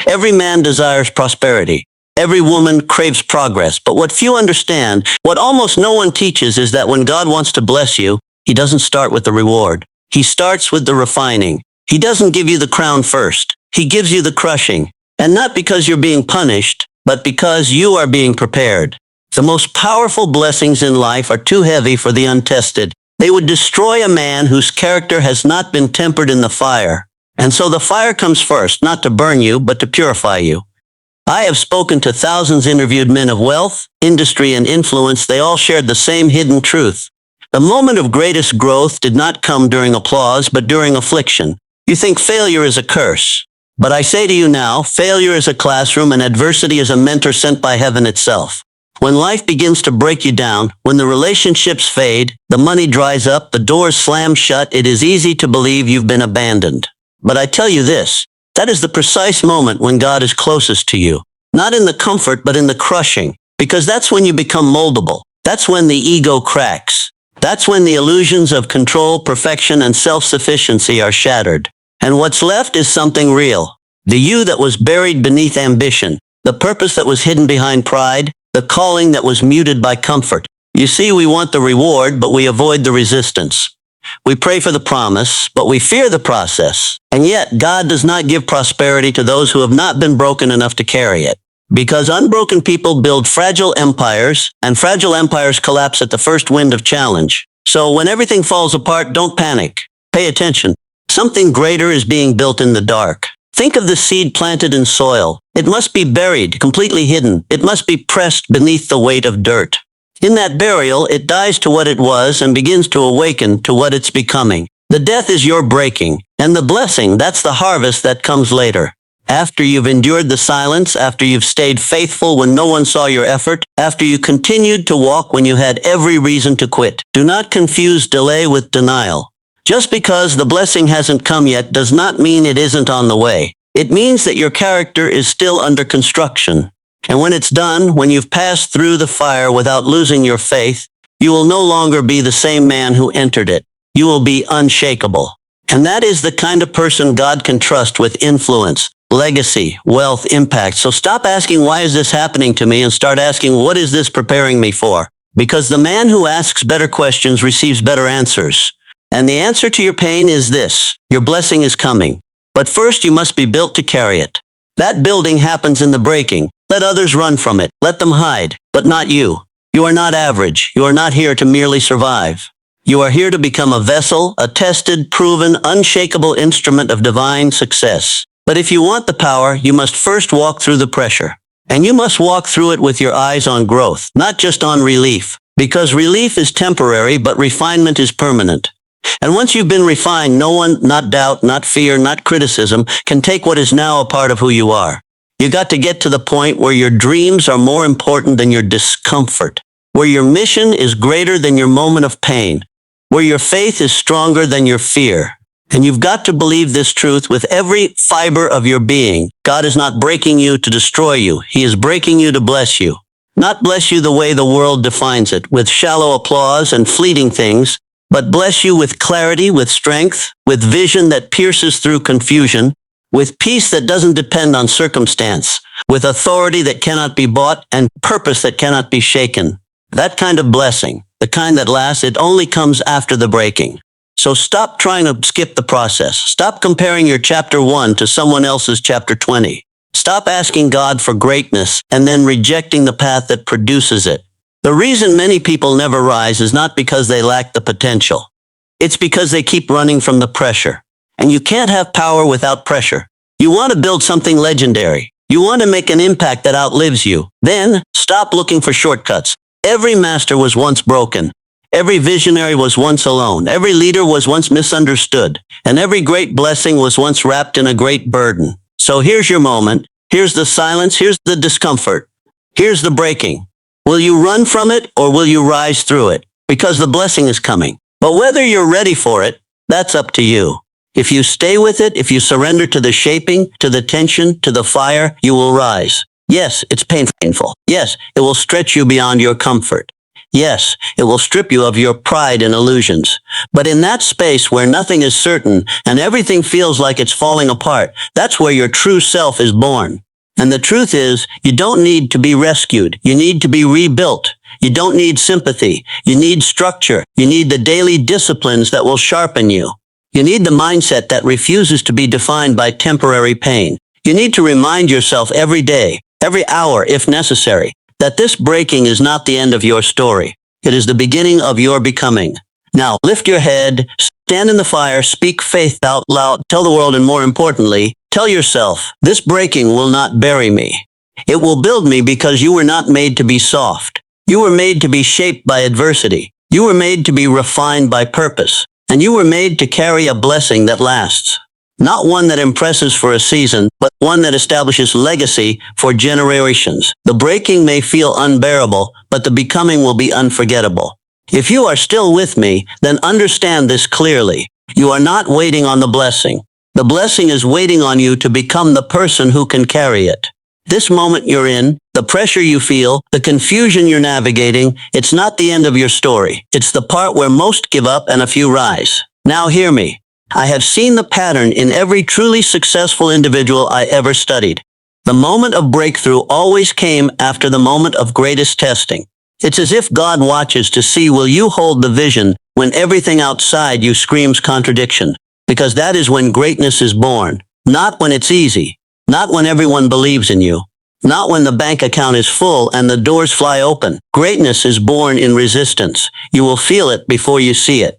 Every man desires prosperity. Every woman craves progress. But what few understand, what almost no one teaches, is that when God wants to bless you, He doesn't start with the reward. He starts with the refining. He doesn't give you the crown first. He gives you the crushing. And not because you're being punished, but because you are being prepared. The most powerful blessings in life are too heavy for the untested. They would destroy a man whose character has not been tempered in the fire. And so the fire comes first, not to burn you, but to purify you. I have spoken to thousands interviewed men of wealth, industry, and influence. They all shared the same hidden truth. The moment of greatest growth did not come during applause, but during affliction. You think failure is a curse. But I say to you now, failure is a classroom and adversity is a mentor sent by heaven itself. When life begins to break you down, when the relationships fade, the money dries up, the doors slam shut, it is easy to believe you've been abandoned. But I tell you this, that is the precise moment when God is closest to you. Not in the comfort, but in the crushing. Because that's when you become moldable. That's when the ego cracks. That's when the illusions of control, perfection, and self-sufficiency are shattered. And what's left is something real. The you that was buried beneath ambition. The purpose that was hidden behind pride. The calling that was muted by comfort. You see, we want the reward, but we avoid the resistance. We pray for the promise, but we fear the process. And yet, God does not give prosperity to those who have not been broken enough to carry it. Because unbroken people build fragile empires, and fragile empires collapse at the first wind of challenge. So when everything falls apart, don't panic. Pay attention. Something greater is being built in the dark. Think of the seed planted in soil. It must be buried, completely hidden. It must be pressed beneath the weight of dirt. In that burial, it dies to what it was and begins to awaken to what it's becoming. The death is your breaking, and the blessing, that's the harvest that comes later. After you've endured the silence, after you've stayed faithful when no one saw your effort, after you continued to walk when you had every reason to quit. Do not confuse delay with denial. Just because the blessing hasn't come yet does not mean it isn't on the way. It means that your character is still under construction. And when it's done, when you've passed through the fire without losing your faith, you will no longer be the same man who entered it. You will be unshakable. And that is the kind of person God can trust with influence, legacy, wealth, impact. So stop asking, why is this happening to me? And start asking, what is this preparing me for? Because the man who asks better questions receives better answers. And the answer to your pain is this: your blessing is coming. But first you must be built to carry it. That building happens in the breaking. Let others run from it. Let them hide, but not you. You are not average. You are not here to merely survive. You are here to become a vessel, a tested, proven, unshakable instrument of divine success. But if you want the power, you must first walk through the pressure. And you must walk through it with your eyes on growth, not just on relief. Because relief is temporary, but refinement is permanent. And once you've been refined, no one, not doubt, not fear, not criticism, can take what is now a part of who you are. You got to get to the point where your dreams are more important than your discomfort, where your mission is greater than your moment of pain, where your faith is stronger than your fear. And you've got to believe this truth with every fiber of your being. God is not breaking you to destroy you. He is breaking you to bless you. Not bless you the way the world defines it, with shallow applause and fleeting things, but bless you with clarity, with strength, with vision that pierces through confusion, with peace that doesn't depend on circumstance, with authority that cannot be bought and purpose that cannot be shaken. That kind of blessing, the kind that lasts, it only comes after the breaking. So stop trying to skip the process. Stop comparing your chapter 1 to someone else's chapter 20. Stop asking God for greatness and then rejecting the path that produces it. The reason many people never rise is not because they lack the potential. It's because they keep running from the pressure. And you can't have power without pressure. You want to build something legendary. You want to make an impact that outlives you. Then stop looking for shortcuts. Every master was once broken. Every visionary was once alone. Every leader was once misunderstood. And every great blessing was once wrapped in a great burden. So here's your moment. Here's the silence. Here's the discomfort. Here's the breaking. Will you run from it or will you rise through it? Because the blessing is coming. But whether you're ready for it, that's up to you. If you stay with it, if you surrender to the shaping, to the tension, to the fire, you will rise. Yes, it's painful. Yes, it will stretch you beyond your comfort. Yes, it will strip you of your pride and illusions. But in that space where nothing is certain and everything feels like it's falling apart, that's where your true self is born. And the truth is, you don't need to be rescued. You need to be rebuilt. You don't need sympathy. You need structure. You need the daily disciplines that will sharpen you. You need the mindset that refuses to be defined by temporary pain. You need to remind yourself every day, every hour if necessary, that this breaking is not the end of your story. It is the beginning of your becoming. Now, lift your head, stand in the fire, speak faith out loud, tell the world, and more importantly, tell yourself, this breaking will not bury me. It will build me because you were not made to be soft. You were made to be shaped by adversity. You were made to be refined by purpose. And you were made to carry a blessing that lasts. Not one that impresses for a season, but one that establishes legacy for generations. The breaking may feel unbearable, but the becoming will be unforgettable. If you are still with me, then understand this clearly. You are not waiting on the blessing. The blessing is waiting on you to become the person who can carry it. This moment you're in, the pressure you feel, the confusion you're navigating, it's not the end of your story. It's the part where most give up and a few rise. Now hear me. I have seen the pattern in every truly successful individual I ever studied. The moment of breakthrough always came after the moment of greatest testing. It's as if God watches to see will you hold the vision when everything outside you screams contradiction. Because that is when greatness is born. Not when it's easy. Not when everyone believes in you. Not when the bank account is full and the doors fly open. Greatness is born in resistance. You will feel it before you see it.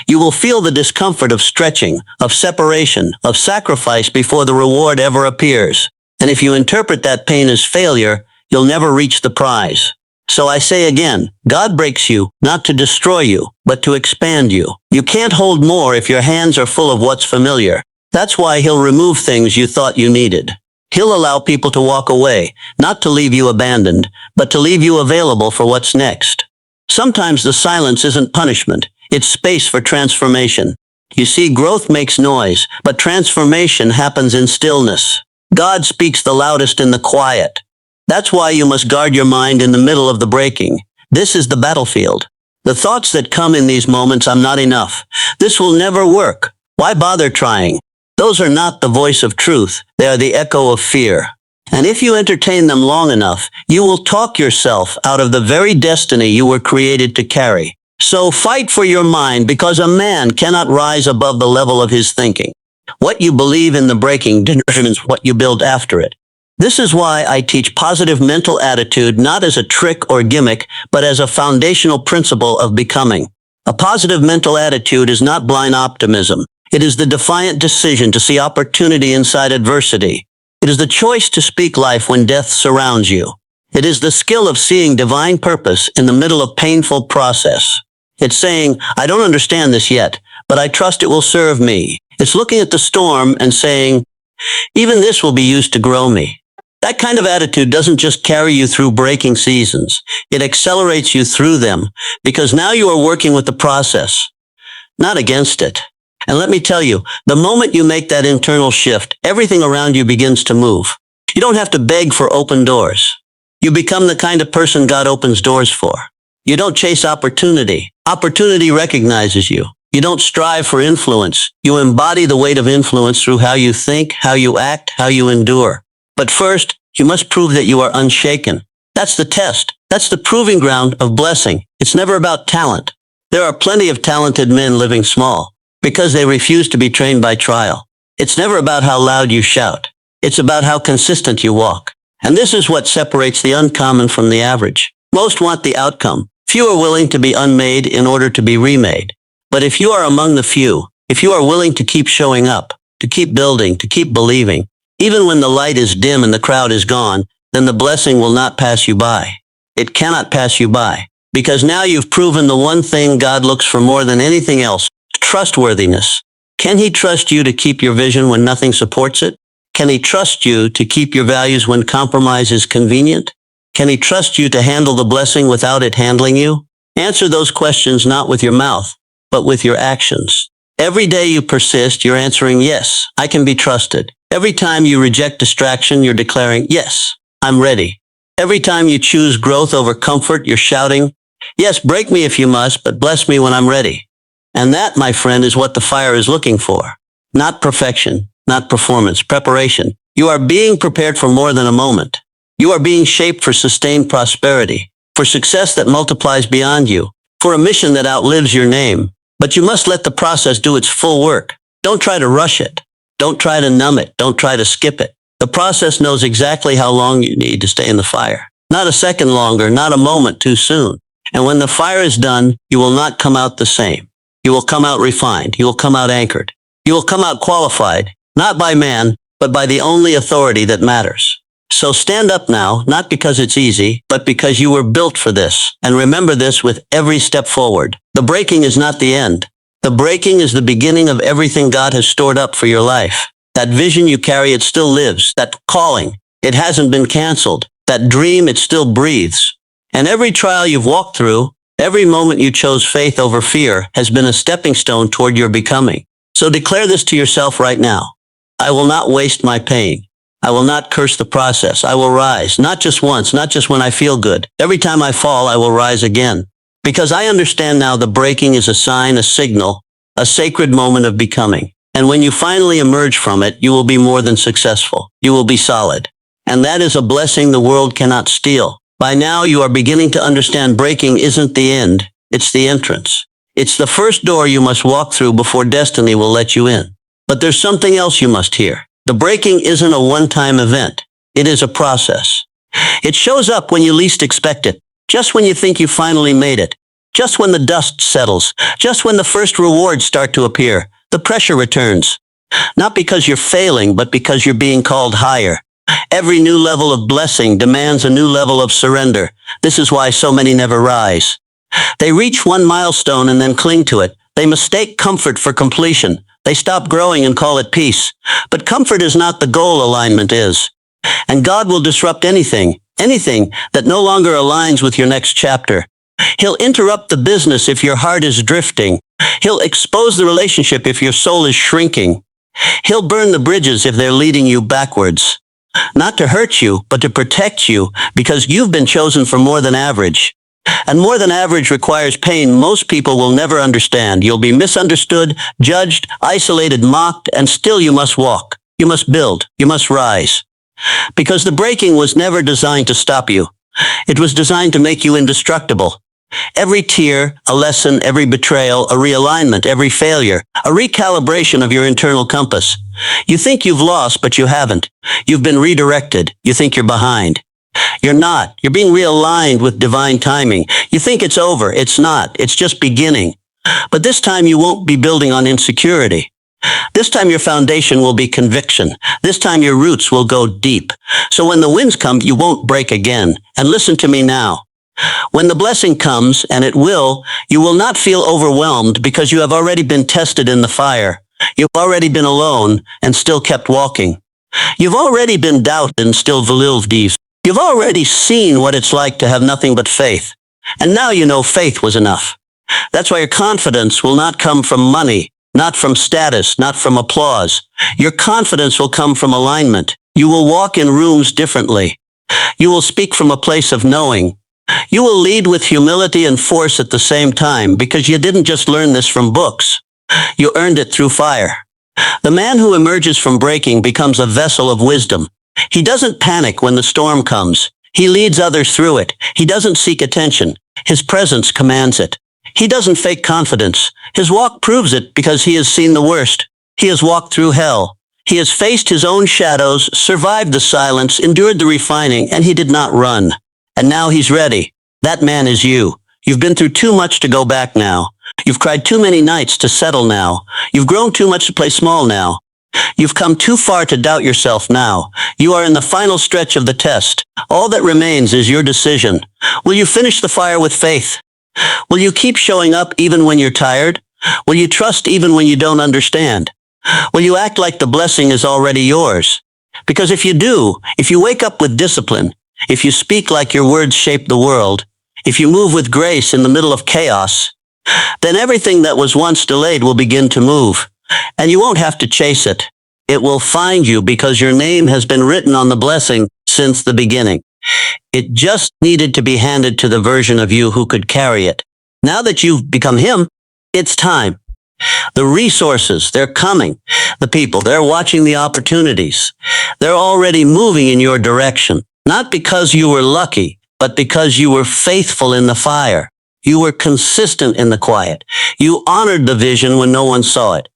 You will feel the discomfort of stretching, of separation, of sacrifice before the reward ever appears. And if you interpret that pain as failure, you'll never reach the prize. So I say again, God breaks you, not to destroy you, but to expand you. You can't hold more if your hands are full of what's familiar. That's why He'll remove things you thought you needed. He'll allow people to walk away, not to leave you abandoned, but to leave you available for what's next. Sometimes the silence isn't punishment. It's space for transformation. You see, growth makes noise, but transformation happens in stillness. God speaks the loudest in the quiet. That's why you must guard your mind in the middle of the breaking. This is the battlefield. The thoughts that come in these moments, I'm not enough. This will never work. Why bother trying? Those are not the voice of truth. They are the echo of fear. And if you entertain them long enough, you will talk yourself out of the very destiny you were created to carry. So fight for your mind, because a man cannot rise above the level of his thinking. What you believe in the breaking determines what you build after it. This is why I teach positive mental attitude not as a trick or gimmick, but as a foundational principle of becoming. A positive mental attitude is not blind optimism. It is the defiant decision to see opportunity inside adversity. It is the choice to speak life when death surrounds you. It is the skill of seeing divine purpose in the middle of painful process. It's saying, I don't understand this yet, but I trust it will serve me. It's looking at the storm and saying, even this will be used to grow me. That kind of attitude doesn't just carry you through breaking seasons. It accelerates you through them, because now you are working with the process, not against it. And let me tell you, the moment you make that internal shift, everything around you begins to move. You don't have to beg for open doors. You become the kind of person God opens doors for. You don't chase opportunity. Opportunity recognizes you. You don't strive for influence. You embody the weight of influence through how you think, how you act, how you endure. But first, you must prove that you are unshaken. That's the test. That's the proving ground of blessing. It's never about talent. There are plenty of talented men living small, because they refuse to be trained by trial. It's never about how loud you shout. It's about how consistent you walk. And this is what separates the uncommon from the average. Most want the outcome. Few are willing to be unmade in order to be remade. But if you are among the few, if you are willing to keep showing up, to keep building, to keep believing, even when the light is dim and the crowd is gone, then the blessing will not pass you by. It cannot pass you by. Because now you've proven the one thing God looks for more than anything else: trustworthiness. Can He trust you to keep your vision when nothing supports it? Can He trust you to keep your values when compromise is convenient? Can He trust you to handle the blessing without it handling you? Answer those questions not with your mouth, but with your actions. Every day you persist, you're answering, yes, I can be trusted. Every time you reject distraction, you're declaring, yes, I'm ready. Every time you choose growth over comfort, you're shouting, Yes, break me if you must, but bless me when I'm ready. And that, my friend, is what the fire is looking for. Not perfection, not performance, preparation. You are being prepared for more than a moment. You are being shaped for sustained prosperity, for success that multiplies beyond you, for a mission that outlives your name. But you must let the process do its full work. Don't try to rush it. Don't try to numb it. Don't try to skip it. The process knows exactly how long you need to stay in the fire. Not a second longer, not a moment too soon. And when the fire is done, you will not come out the same. You will come out refined. You will come out anchored. You will come out qualified, not by man, but by the only authority that matters. So stand up now, not because it's easy, but because you were built for this. And remember this with every step forward. The breaking is not the end. The breaking is the beginning of everything God has stored up for your life. That vision you carry, it still lives. That calling, it hasn't been canceled. That dream, it still breathes. And every trial you've walked through, every moment you chose faith over fear, has been a stepping stone toward your becoming. So declare this to yourself right now. I will not waste my pain. I will not curse the process. I will rise, not just once, not just when I feel good. Every time I fall, I will rise again. Because I understand now the breaking is a sign, a signal, a sacred moment of becoming. And when you finally emerge from it, you will be more than successful. You will be solid. And that is a blessing the world cannot steal. By now, you are beginning to understand breaking isn't the end. It's the entrance. It's the first door you must walk through before destiny will let you in. But there's something else you must hear. The breaking isn't a one-time event. It is a process. It shows up when you least expect it, just when you think you finally made it, just when the dust settles, just when the first rewards start to appear. The pressure returns. Not because you're failing, but because you're being called higher. Every new level of blessing demands a new level of surrender. This is why so many never rise. They reach one milestone and then cling to it. They mistake comfort for completion. They stop growing and call it peace. But comfort is not the goal, alignment is. And God will disrupt anything that no longer aligns with your next chapter. He'll interrupt the business if your heart is drifting. He'll expose the relationship if your soul is shrinking. He'll burn the bridges if they're leading you backwards. Not to hurt you, but to protect you, because you've been chosen for more than average. And more than average requires pain most people will never understand. You'll be misunderstood, judged, isolated, mocked, and still you must walk. You must build. You must rise. Because the breaking was never designed to stop you. It was designed to make you indestructible. Every tear, a lesson, every betrayal, a realignment, every failure, a recalibration of your internal compass. You think you've lost, but you haven't. You've been redirected. You think you're behind. You're not. You're being realigned with divine timing. You think it's over. It's not. It's just beginning. But this time you won't be building on insecurity. This time your foundation will be conviction. This time your roots will go deep. So when the winds come, you won't break again. And listen to me now. When the blessing comes, and it will, you will not feel overwhelmed because you have already been tested in the fire. You've already been alone and still kept walking. You've already been doubted and still believed. You've already seen what it's like to have nothing but faith. And now you know faith was enough. That's why your confidence will not come from money, not from status, not from applause. Your confidence will come from alignment. You will walk in rooms differently. You will speak from a place of knowing. You will lead with humility and force at the same time because you didn't just learn this from books. You earned it through fire. The man who emerges from breaking becomes a vessel of wisdom. He doesn't panic when the storm comes. He leads others through it. He doesn't seek attention. His presence commands it. He doesn't fake confidence. His walk proves it because he has seen the worst. He has walked through hell. He has faced his own shadows, survived the silence, endured the refining, and he did not run. And now he's ready. That man is you. You've been through too much to go back now. You've cried too many nights to settle now. You've grown too much to play small now. You've come too far to doubt yourself now. You are in the final stretch of the test. All that remains is your decision. Will you finish the fire with faith? Will you keep showing up even when you're tired? Will you trust even when you don't understand? Will you act like the blessing is already yours? Because if you do, if you wake up with discipline, if you speak like your words shape the world, if you move with grace in the middle of chaos, then everything that was once delayed will begin to move. And you won't have to chase it. It will find you because your name has been written on the blessing since the beginning. It just needed to be handed to the version of you who could carry it. Now that you've become him, it's time. The resources, they're coming. The people, they're watching the opportunities. They're already moving in your direction. Not because you were lucky, but because you were faithful in the fire. You were consistent in the quiet. You honored the vision when no one saw it.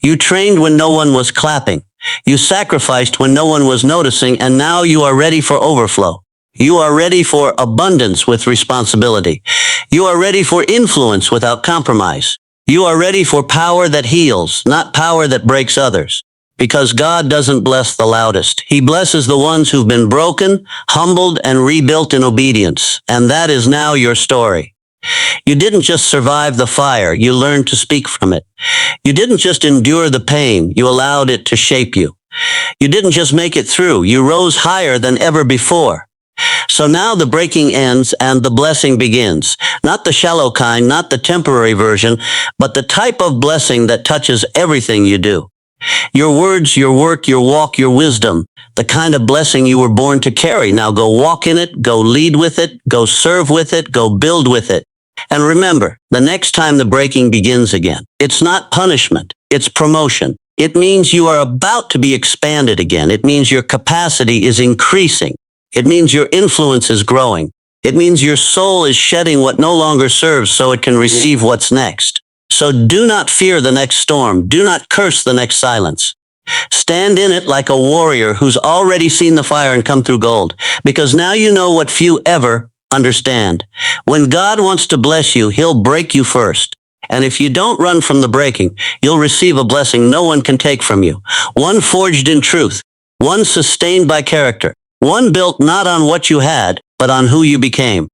You trained when no one was clapping. You sacrificed when no one was noticing, and now you are ready for overflow. You are ready for abundance with responsibility. You are ready for influence without compromise. You are ready for power that heals, not power that breaks others. Because God doesn't bless the loudest. He blesses the ones who've been broken, humbled, and rebuilt in obedience. And that is now your story. You didn't just survive the fire, you learned to speak from it. You didn't just endure the pain, you allowed it to shape you. You didn't just make it through, you rose higher than ever before. So now the breaking ends and the blessing begins. Not the shallow kind, not the temporary version, but the type of blessing that touches everything you do. Your words, your work, your walk, your wisdom, the kind of blessing you were born to carry. Now go walk in it, go lead with it, go serve with it, go build with it. And remember, the next time the breaking begins again, it's not punishment, it's promotion. It means you are about to be expanded again. It means your capacity is increasing. It means your influence is growing. It means your soul is shedding what no longer serves so it can receive what's next. So do not fear the next storm. Do not curse the next silence. Stand in it like a warrior who's already seen the fire and come through gold, because now you know what few ever understand. When God wants to bless you, he'll break you first. And if you don't run from the breaking, you'll receive a blessing no one can take from you. One forged in truth, one sustained by character, one built not on what you had, but on who you became.